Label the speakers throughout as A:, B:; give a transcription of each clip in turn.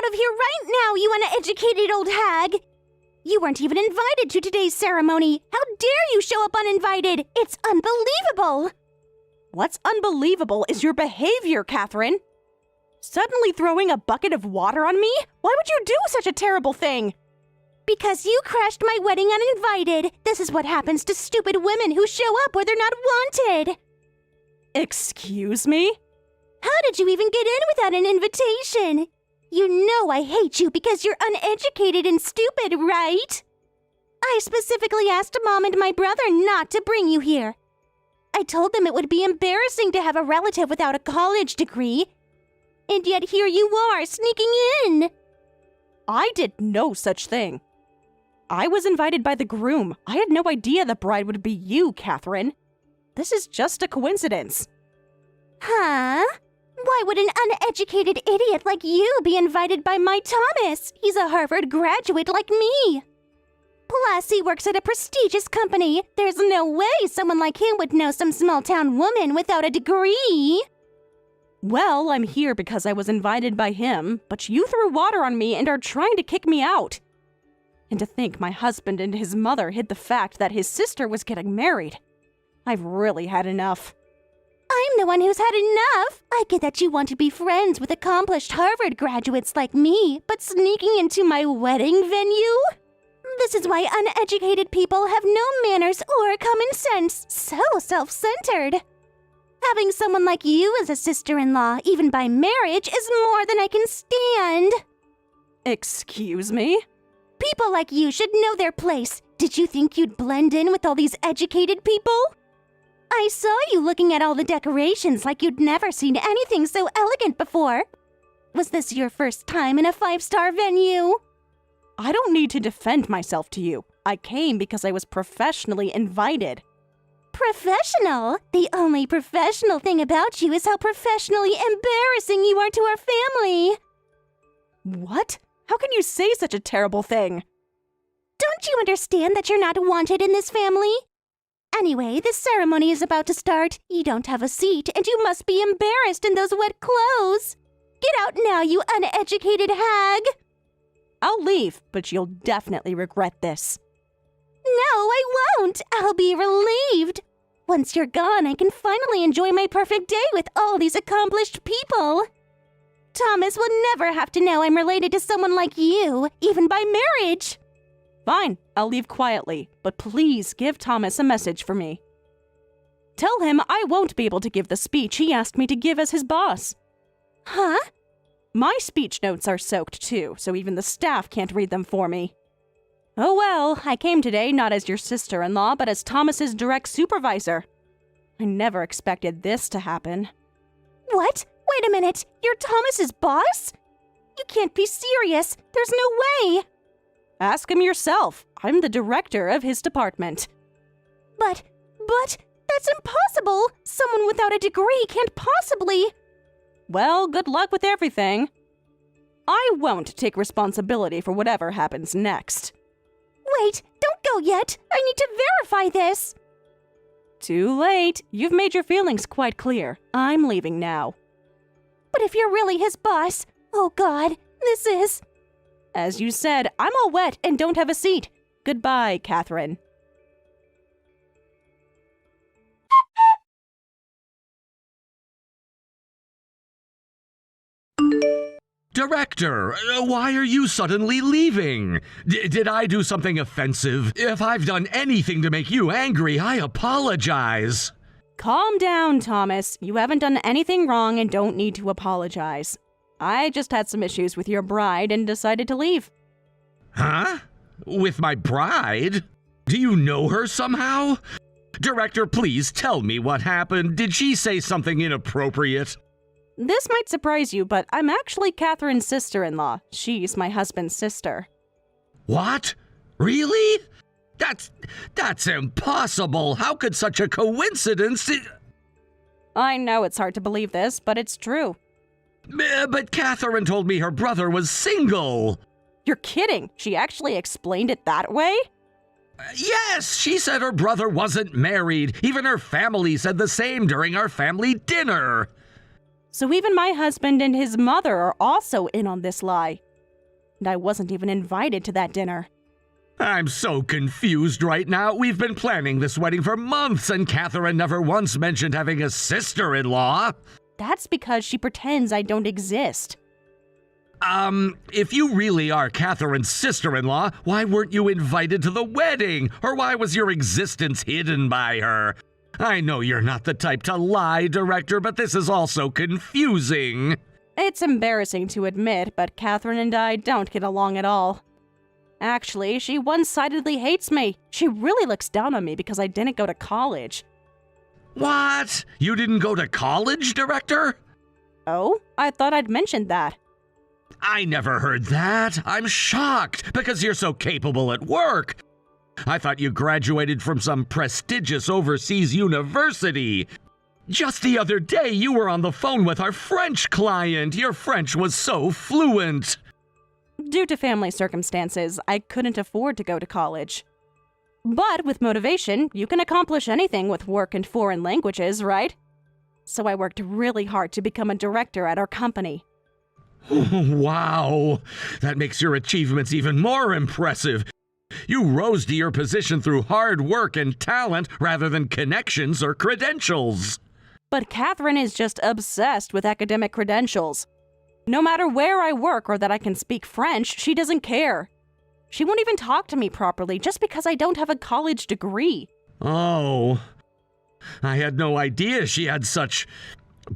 A: out of here right now, you uneducated old hag! You weren't even invited to today's ceremony. How dare you show up uninvited? It's unbelievable!
B: What's unbelievable is your behavior, Catherine. Suddenly throwing a bucket of water on me? Why would you do such a terrible thing?
A: Because you crashed my wedding uninvited. This is what happens to stupid women who show up where they're not wanted.
B: Excuse me?
A: How did you even get in without an invitation? You know I hate you because you're uneducated and stupid, right? I specifically asked Mom and my brother not to bring you here. I told them it would be embarrassing to have a relative without a college degree. And yet here you are, sneaking in.
B: I did no such thing. I was invited by the groom. I had no idea the bride would be you, Catherine. This is just a coincidence.
A: Huh? Why would an uneducated idiot like you be invited by my Thomas? He's a Harvard graduate like me. Plus, he works at a prestigious company. There's no way someone like him would know some small-town woman without a degree.
B: Well, I'm here because I was invited by him, but you threw water on me and are trying to kick me out. And to think my husband and his mother hid the fact that his sister was getting married. I've really had enough.
A: I'm the one who's had enough. I get that you want to be friends with accomplished Harvard graduates like me, but sneaking into my wedding venue? This is why uneducated people have no manners or common sense. So self-centered. Having someone like you as a sister-in-law, even by marriage, is more than I can stand.
B: Excuse me?
A: People like you should know their place. Did you think you'd blend in with all these educated people? I saw you looking at all the decorations like you'd never seen anything so elegant before. Was this your first time in a 5-star venue?
B: I don't need to defend myself to you. I came because I was professionally invited.
A: Professional? The only professional thing about you is how professionally embarrassing you are to our family.
B: What? How can you say such a terrible thing?
A: Don't you understand that you're not wanted in this family? Anyway, the ceremony is about to start. You don't have a seat, and you must be embarrassed in those wet clothes. Get out now, you uneducated hag!
B: I'll leave, but you'll definitely regret this.
A: No, I won't! I'll be relieved! Once you're gone, I can finally enjoy my perfect day with all these accomplished people. Thomas will never have to know I'm related to someone like you, even by marriage.
B: Fine, I'll leave quietly, but please give Thomas a message for me. Tell him I won't be able to give the speech he asked me to give as his boss.
A: Huh?
B: My speech notes are soaked too, so even the staff can't read them for me. Oh well, I came today not as your sister-in-law, but as Thomas's direct supervisor. I never expected this to happen.
A: What? Wait a minute, you're Thomas's boss? You can't be serious. There's no way.
B: Ask him yourself. I'm the director of his department.
A: But, that's impossible. Someone without a degree can't possibly.
B: Well, good luck with everything. I won't take responsibility for whatever happens next.
A: Wait, don't go yet. I need to verify this.
B: Too late. You've made your feelings quite clear. I'm leaving now.
A: But if you're really his boss, oh God, this is...
B: As you said, I'm all wet and don't have a seat. Goodbye, Catherine.
C: Director, why are you suddenly leaving? Did I do something offensive? If I've done anything to make you angry, I apologize.
B: Calm down, Thomas. You haven't done anything wrong and don't need to apologize. I just had some issues with your bride and decided to leave.
C: Huh? With my bride? Do you know her somehow? Director, please tell me what happened. Did she say something inappropriate?
B: This might surprise you, but I'm actually Catherine's sister-in-law. She's my husband's sister.
C: What? Really? That's impossible. How could such a coincidence...
B: I know it's hard to believe this, but it's true.
C: But Catherine told me her brother was single.
B: You're kidding. She actually explained it that way?
C: Yes, she said her brother wasn't married. Even her family said the same during our family dinner.
B: So even my husband and his mother are also in on this lie. and I wasn't even invited to that dinner.
C: I'm so confused right now. We've been planning this wedding for months, and Catherine never once mentioned having a sister-in-law.
B: That's because she pretends I don't exist.
C: If you really are Catherine's sister-in-law, why weren't you invited to the wedding? Or why was your existence hidden by her? I know you're not the type to lie, Director, but this is also confusing.
B: It's embarrassing to admit, but Catherine and I don't get along at all. Actually, she one-sidedly hates me. She really looks down on me because I didn't go to college.
C: What? You didn't go to college, Director?
B: Oh? I thought I'd mentioned that.
C: I never heard that. I'm shocked because you're so capable at work. I thought you graduated from some prestigious overseas university. Just the other day, you were on the phone with our French client. Your French was so fluent.
B: Due to family circumstances, I couldn't afford to go to college. But with motivation, you can accomplish anything with work and foreign languages, right? So I worked really hard to become a director at our company.
C: Wow, that makes your achievements even more impressive. You rose to your position through hard work and talent rather than connections or credentials.
B: But Catherine is just obsessed with academic credentials. No matter where I work or that I can speak French, she doesn't care. She won't even talk to me properly just because I don't have a college degree.
C: Oh, I had no idea she had such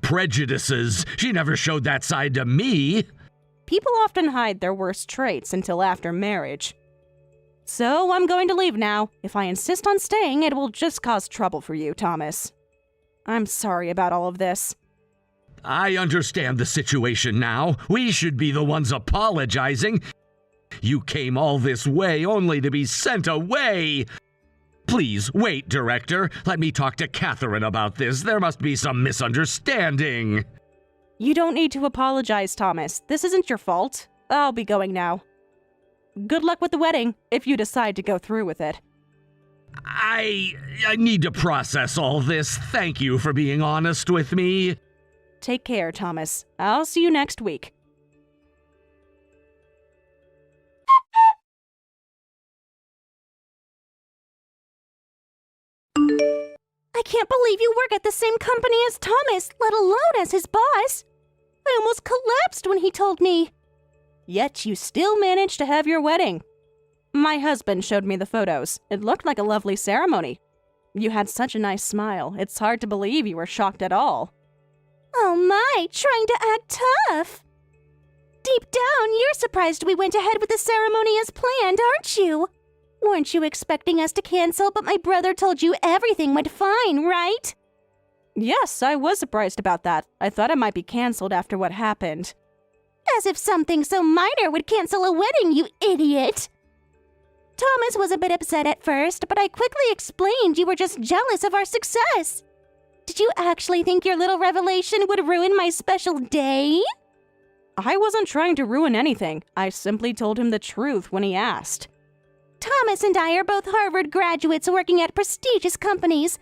C: prejudices. She never showed that side to me.
B: People often hide their worst traits until after marriage. So I'm going to leave now. If I insist on staying, it will just cause trouble for you, Thomas. I'm sorry about all of this.
C: I understand the situation now. We should be the ones apologizing. You came all this way only to be sent away. Please, wait, Director. Let me talk to Catherine about this. There must be some misunderstanding.
B: You don't need to apologize, Thomas. This isn't your fault. I'll be going now. Good luck with the wedding, if you decide to go through with it.
C: I need to process all this. Thank you for being honest with me.
B: Take care, Thomas. I'll see you next week.
A: I can't believe you work at the same company as Thomas, let alone as his boss. I almost collapsed when he told me.
B: Yet you still managed to have your wedding. My husband showed me the photos. It looked like a lovely ceremony. You had such a nice smile. It's hard to believe you were shocked at all.
A: Oh my, trying to act tough. Deep down, you're surprised we went ahead with the ceremony as planned, aren't you? Weren't you expecting us to cancel, but my brother told you everything went fine, right?
B: Yes, I was surprised about that. I thought it might be canceled after what happened.
A: As if something so minor would cancel a wedding, you idiot! Thomas was a bit upset at first, but I quickly explained you were just jealous of our success. Did you actually think your little revelation would ruin my special day?
B: I wasn't trying to ruin anything. I simply told him the truth when he asked.
A: Thomas and I are both Harvard graduates working at prestigious companies.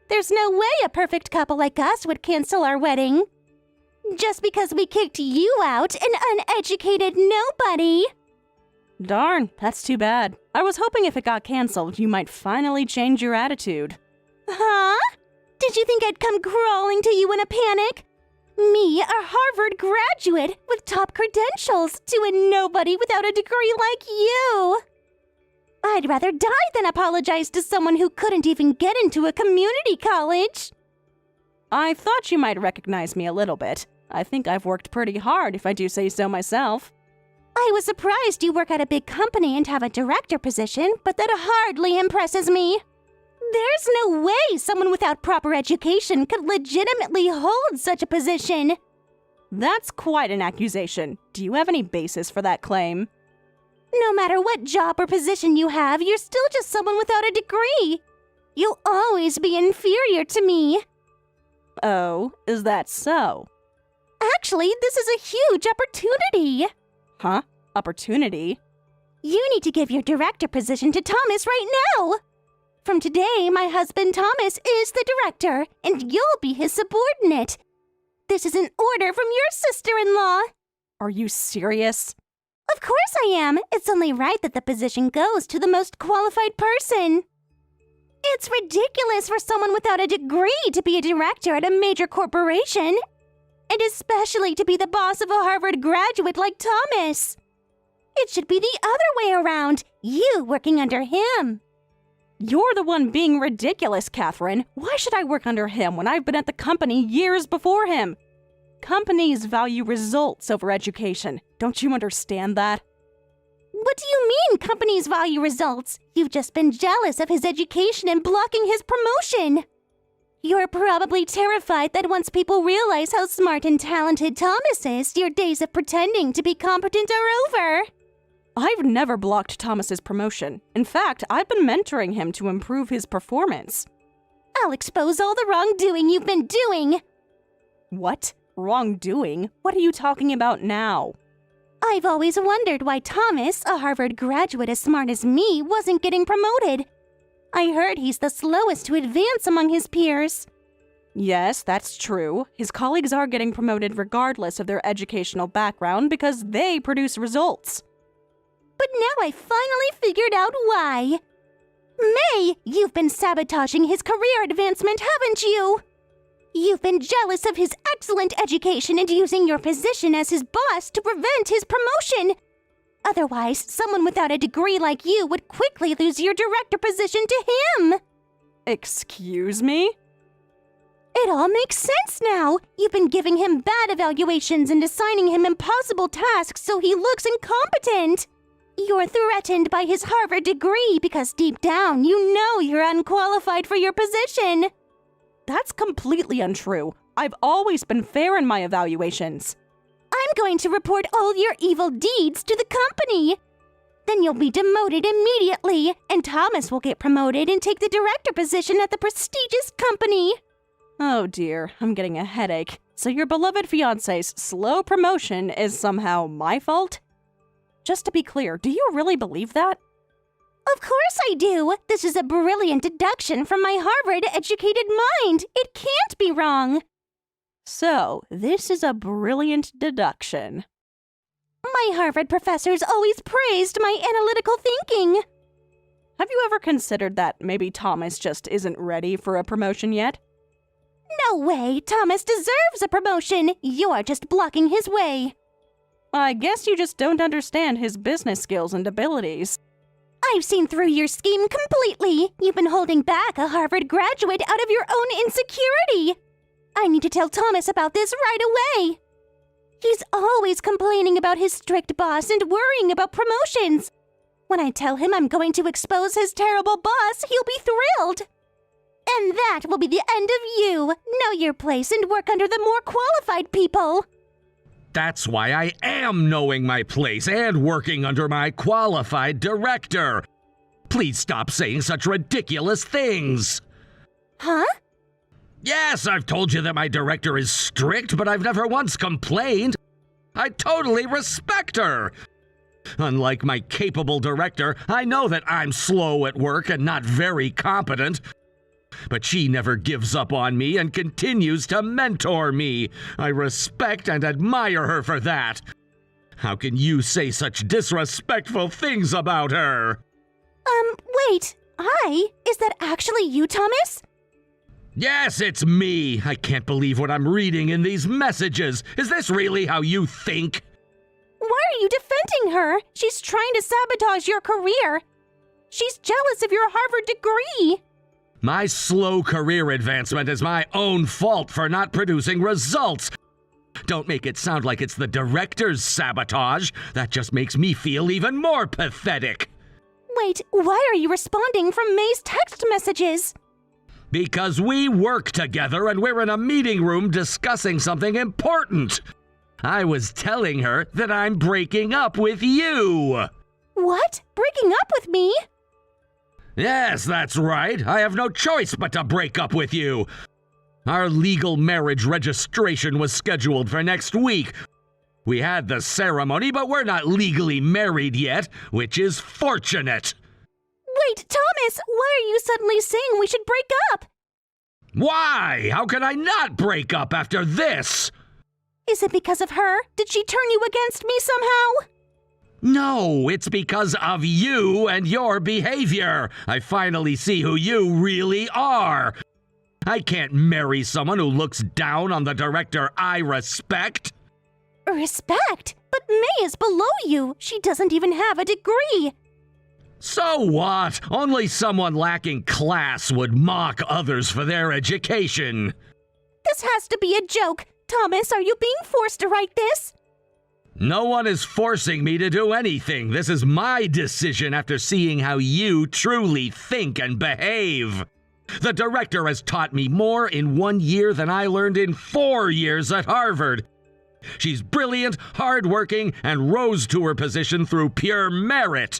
A: There's no way a perfect couple like us would cancel our wedding. Just because we kicked you out, an uneducated nobody.
B: Darn, that's too bad. I was hoping if it got canceled, you might finally change your attitude.
A: Huh? Did you think I'd come crawling to you in a panic? Me, a Harvard graduate with top credentials, to a nobody without a degree like you. I'd rather die than apologize to someone who couldn't even get into a community college.
B: I thought you might recognize me a little bit. I think I've worked pretty hard, if I do say so myself.
A: I was surprised you work at a big company and have a director position, but that hardly impresses me. There's no way someone without proper education could legitimately hold such a position.
B: That's quite an accusation. Do you have any basis for that claim?
A: No matter what job or position you have, you're still just someone without a degree. You'll always be inferior to me.
B: Oh, is that so?
A: Actually, this is a huge opportunity.
B: Huh? Opportunity?
A: You need to give your director position to Thomas right now. From today, my husband Thomas is the director, and you'll be his subordinate. This is an order from your sister-in-law.
B: Are you serious?
A: Of course I am. It's only right that the position goes to the most qualified person. It's ridiculous for someone without a degree to be a director at a major corporation. And especially to be the boss of a Harvard graduate like Thomas. It should be the other way around, you working under him.
B: You're the one being ridiculous, Catherine. Why should I work under him when I've been at the company years before him? Companies value results over education. Don't you understand that?
A: What do you mean companies value results? You've just been jealous of his education and blocking his promotion. You're probably terrified that once people realize how smart and talented Thomas is, your days of pretending to be competent are over.
B: I've never blocked Thomas's promotion. In fact, I've been mentoring him to improve his performance.
A: I'll expose all the wrongdoing you've been doing.
B: What? Wrongdoing? What are you talking about now?
A: I've always wondered why Thomas, a Harvard graduate as smart as me, wasn't getting promoted. I heard he's the slowest to advance among his peers.
B: Yes, that's true. His colleagues are getting promoted regardless of their educational background because they produce results.
A: But now I finally figured out why. May, you've been sabotaging his career advancement, haven't you? You've been jealous of his excellent education and using your position as his boss to prevent his promotion. Otherwise, someone without a degree like you would quickly lose your director position to him.
B: Excuse me?
A: It all makes sense now. You've been giving him bad evaluations and assigning him impossible tasks so he looks incompetent. You're threatened by his Harvard degree because deep down you know you're unqualified for your position.
B: That's completely untrue. I've always been fair in my evaluations.
A: I'm going to report all your evil deeds to the company. Then you'll be demoted immediately, and Thomas will get promoted and take the director position at the prestigious company.
B: Oh dear, I'm getting a headache. So your beloved fiancé's slow promotion is somehow my fault? Just to be clear, do you really believe that?
A: Of course I do. This is a brilliant deduction from my Harvard-educated mind. It can't be wrong.
B: So, this is a brilliant deduction.
A: My Harvard professors always praised my analytical thinking.
B: Have you ever considered that maybe Thomas just isn't ready for a promotion yet?
A: No way. Thomas deserves a promotion. You're just blocking his way.
B: I guess you just don't understand his business skills and abilities.
A: I've seen through your scheme completely. You've been holding back a Harvard graduate out of your own insecurity. I need to tell Thomas about this right away. He's always complaining about his strict boss and worrying about promotions. When I tell him I'm going to expose his terrible boss, he'll be thrilled. And that will be the end of you. Know your place and work under the more qualified people.
C: That's why I am knowing my place and working under my qualified director. Please stop saying such ridiculous things.
A: Huh?
C: Yes, I've told you that my director is strict, but I've never once complained. I totally respect her. Unlike my capable director, I know that I'm slow at work and not very competent. But she never gives up on me and continues to mentor me. I respect and admire her for that. How can you say such disrespectful things about her?
A: Wait. Is that actually you, Thomas?
C: Yes, it's me. I can't believe what I'm reading in these messages. Is this really how you think?
A: Why are you defending her? She's trying to sabotage your career. She's jealous of your Harvard degree.
C: My slow career advancement is my own fault for not producing results. Don't make it sound like it's the director's sabotage. That just makes me feel even more pathetic.
A: Wait, why are you responding from May's text messages?
C: Because we work together and we're in a meeting room discussing something important. I was telling her that I'm breaking up with you.
A: What? Breaking up with me?
C: Yes, that's right. I have no choice but to break up with you. Our legal marriage registration was scheduled for next week. We had the ceremony, but we're not legally married yet, which is fortunate.
A: Wait, Thomas, why are you suddenly saying we should break up?
C: Why? How can I not break up after this?
A: Is it because of her? Did she turn you against me somehow?
C: No, it's because of you and your behavior. I finally see who you really are. I can't marry someone who looks down on the director I respect.
A: Respect? But May is below you. She doesn't even have a degree.
C: So what? Only someone lacking class would mock others for their education.
A: This has to be a joke. Thomas, are you being forced to write this?
C: No one is forcing me to do anything. This is my decision after seeing how you truly think and behave. The director has taught me more in 1 year than I learned in 4 years at Harvard. She's brilliant, hardworking, and rose to her position through pure merit.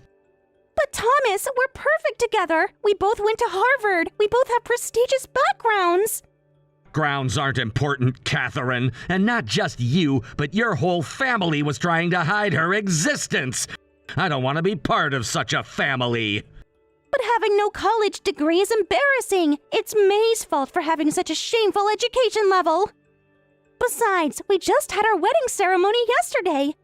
A: But Thomas, we're perfect together. We both went to Harvard. We both have prestigious backgrounds.
C: Grounds aren't important, Catherine. And not just you, but your whole family was trying to hide her existence. I don't want to be part of such a family.
A: But having no college degree is embarrassing. It's May's fault for having such a shameful education level. Besides, we just had our wedding ceremony yesterday.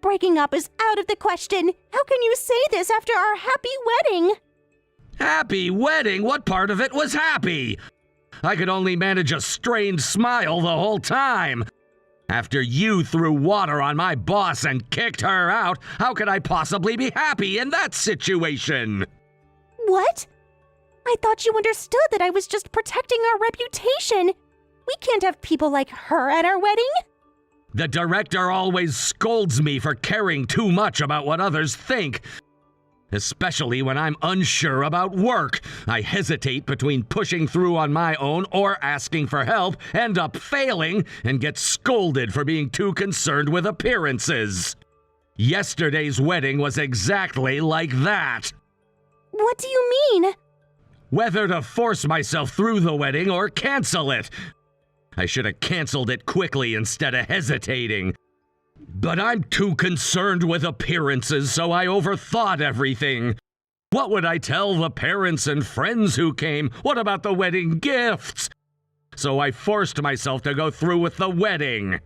A: Breaking up is out of the question. How can you say this after our happy wedding?
C: Happy wedding? What part of it was happy? I could only manage a strained smile the whole time. After you threw water on my boss and kicked her out, how could I possibly be happy in that situation?
A: What? I thought you understood that I was just protecting our reputation. We can't have people like her at our wedding.
C: The director always scolds me for caring too much about what others think. Especially when I'm unsure about work. I hesitate between pushing through on my own or asking for help, end up failing, and get scolded for being too concerned with appearances. Yesterday's wedding was exactly like that.
A: What do you mean?
C: Whether to force myself through the wedding or cancel it. I should have canceled it quickly instead of hesitating. But I'm too concerned with appearances, so I overthought everything. What would I tell the parents and friends who came? What about the wedding gifts? So I forced myself to go through with the wedding.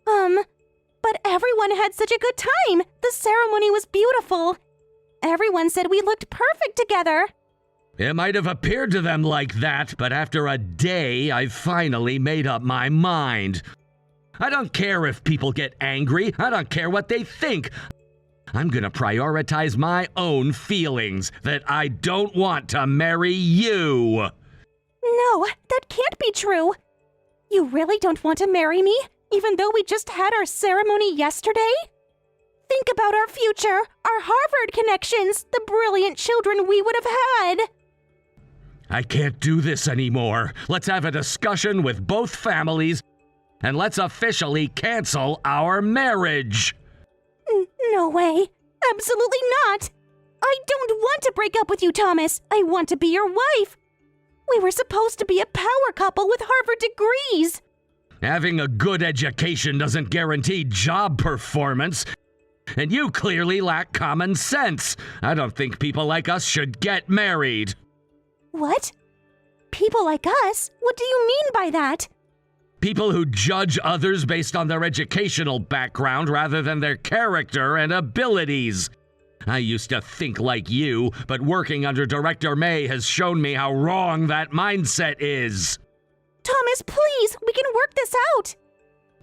A: But everyone had such a good time. The ceremony was beautiful. Everyone said we looked perfect together.
C: It might have appeared to them like that, but after a day, I finally made up my mind. I don't care if people get angry. I don't care what they think. I'm gonna prioritize my own feelings, that I don't want to marry you.
A: No, that can't be true. You really don't want to marry me, even though we just had our ceremony yesterday? Think about our future, our Harvard connections, the brilliant children we would have had.
C: I can't do this anymore. Let's have a discussion with both families, and let's officially cancel our marriage.
A: No way. Absolutely not. I don't want to break up with you, Thomas. I want to be your wife. We were supposed to be a power couple with Harvard degrees.
C: Having a good education doesn't guarantee job performance. And you clearly lack common sense. I don't think people like us should get married.
A: What? People like us? What do you mean by that?
C: People who judge others based on their educational background rather than their character and abilities. I used to think like you, but working under Director May has shown me how wrong that mindset is.
A: Thomas, please, we can work this out.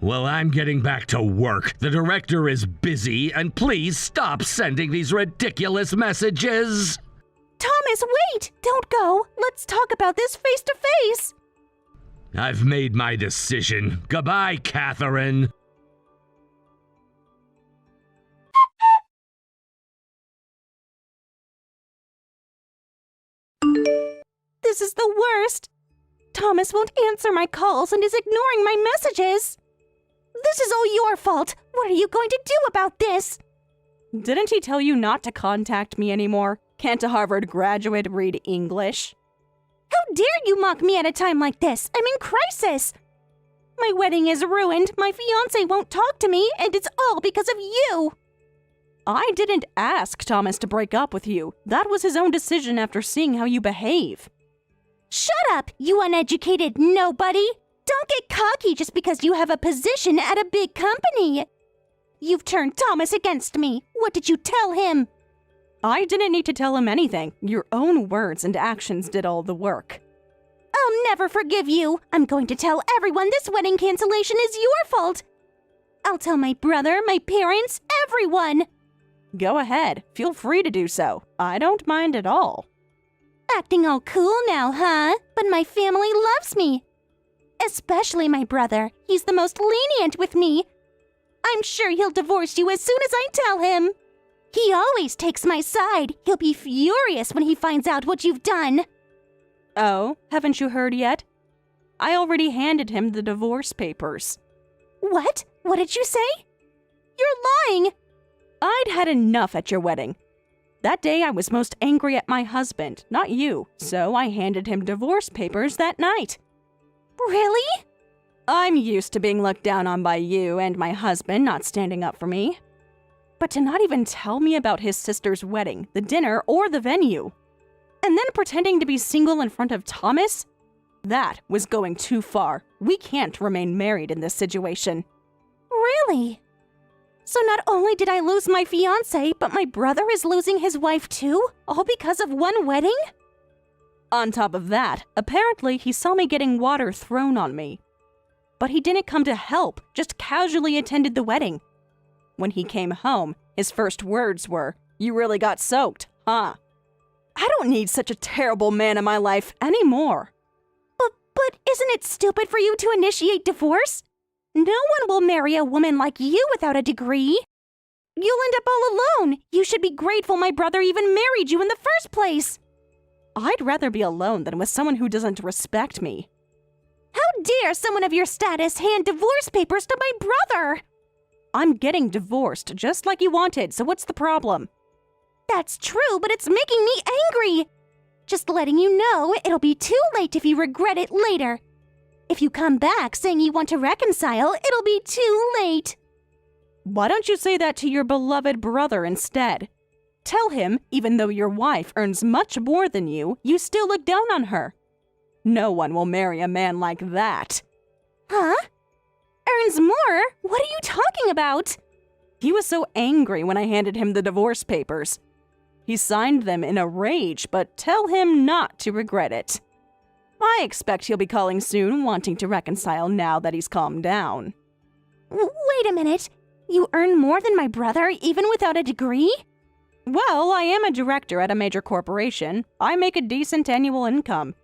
C: Well, I'm getting back to work. The director is busy, and please stop sending these ridiculous messages.
A: Thomas, wait! Don't go. Let's talk about this face to face.
C: I've made my decision. Goodbye, Catherine.
A: This is the worst. Thomas won't answer my calls and is ignoring my messages. This is all your fault. What are you going to do about this?
B: Didn't he tell you not to contact me anymore? Can't a Harvard graduate read English?
A: How dare you mock me at a time like this? I'm in crisis. My wedding is ruined, my fiancé won't talk to me, and it's all because of you.
B: I didn't ask Thomas to break up with you. That was his own decision after seeing how you behave.
A: Shut up, you uneducated nobody. Don't get cocky just because you have a position at a big company. You've turned Thomas against me. What did you tell him?
B: I didn't need to tell him anything. Your own words and actions did all the work.
A: I'll never forgive you. I'm going to tell everyone this wedding cancellation is your fault. I'll tell my brother, my parents, everyone.
B: Go ahead. Feel free to do so. I don't mind at all.
A: Acting all cool now, huh? But my family loves me. Especially my brother. He's the most lenient with me. I'm sure he'll divorce you as soon as I tell him. He always takes my side. He'll be furious when he finds out what you've done.
B: Oh, haven't you heard yet? I already handed him the divorce papers.
A: What? What did you say? You're lying.
B: I'd had enough at your wedding. That day I was most angry at my husband, not you, so I handed him divorce papers that night.
A: Really?
B: I'm used to being looked down on by you and my husband not standing up for me. But to not even tell me about his sister's wedding, the dinner, or the venue, and then pretending to be single in front of Thomas? That was going too far. We can't remain married in this situation.
A: Really? So not only did I lose my fiancé, but my brother is losing his wife too? All because of one wedding?
B: On top of that, apparently he saw me getting water thrown on me. But he didn't come to help, just casually attended the wedding. When he came home, his first words were, "You really got soaked, huh?" I don't need such a terrible man in my life anymore.
A: But isn't it stupid for you to initiate divorce? No one will marry a woman like you without a degree. You'll end up all alone. You should be grateful my brother even married you in the first place.
B: I'd rather be alone than with someone who doesn't respect me.
A: How dare someone of your status hand divorce papers to my brother?
B: I'm getting divorced just like you wanted, so what's the problem?
A: That's true, but it's making me angry. Just letting you know, it'll be too late if you regret it later. If you come back saying you want to reconcile, it'll be too late.
B: Why don't you say that to your beloved brother instead? Tell him, even though your wife earns much more than you, you still look down on her. No one will marry a man like that.
A: Huh? Earns more? What are you talking about?
B: He was so angry when I handed him the divorce papers. He signed them in a rage, but tell him not to regret it. I expect he'll be calling soon, wanting to reconcile now that he's calmed down.
A: Wait a minute. You earn more than my brother, even without a degree?
B: Well, I am a director at a major corporation. I make a decent annual income.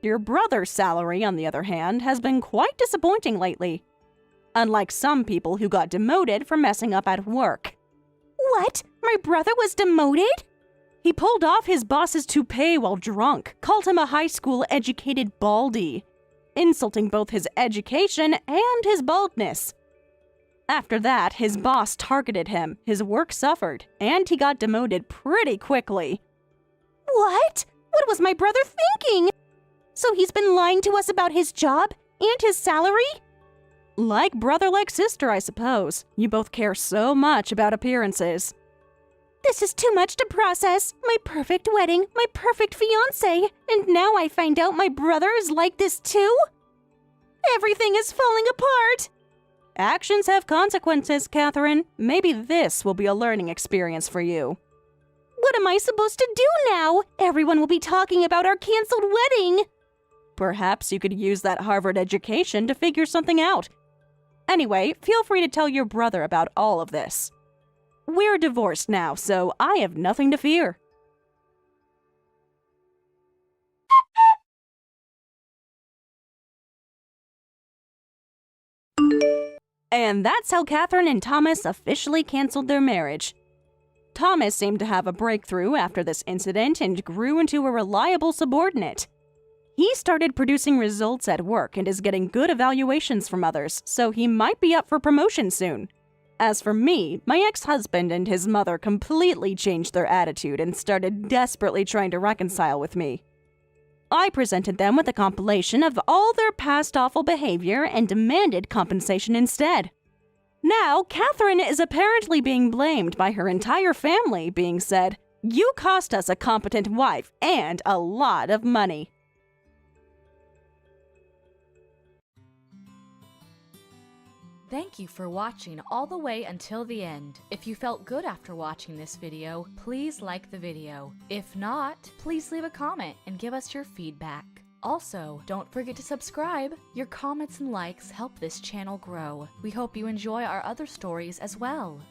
B: Your brother's salary, on the other hand, has been quite disappointing lately. Unlike some people who got demoted for messing up at work.
A: What? My brother was demoted?
B: He pulled off his boss's toupee while drunk, called him a high school-educated baldy, insulting both his education and his baldness. After that, his boss targeted him, his work suffered, and he got demoted pretty quickly.
A: What? What was my brother thinking? So he's been lying to us about his job and his salary?
B: Like brother, like sister, I suppose. You both care so much about appearances.
A: This is too much to process. My perfect wedding, my perfect fiancé, and now I find out my brother is like this too? Everything is falling apart.
B: Actions have consequences, Catherine. Maybe this will be a learning experience for you.
A: What am I supposed to do now? Everyone will be talking about our canceled wedding.
B: Perhaps you could use that Harvard education to figure something out. Anyway, feel free to tell your brother about all of this. We're divorced now, so I have nothing to fear. And that's how Catherine and Thomas officially canceled their marriage. Thomas seemed to have a breakthrough after this incident and grew into a reliable subordinate. He started producing results at work and is getting good evaluations from others, so he might be up for promotion soon. As for me, my ex-husband and his mother completely changed their attitude and started desperately trying to reconcile with me. I presented them with a compilation of all their past awful behavior and demanded compensation instead. Now, Catherine is apparently being blamed by her entire family, being said, "You cost us a competent wife and a lot of money."
D: Thank you for watching all the way until the end. If you felt good after watching this video, please like the video. If not, please leave a comment and give us your feedback. Also, don't forget to subscribe. Your comments and likes help this channel grow. We hope you enjoy our other stories as well.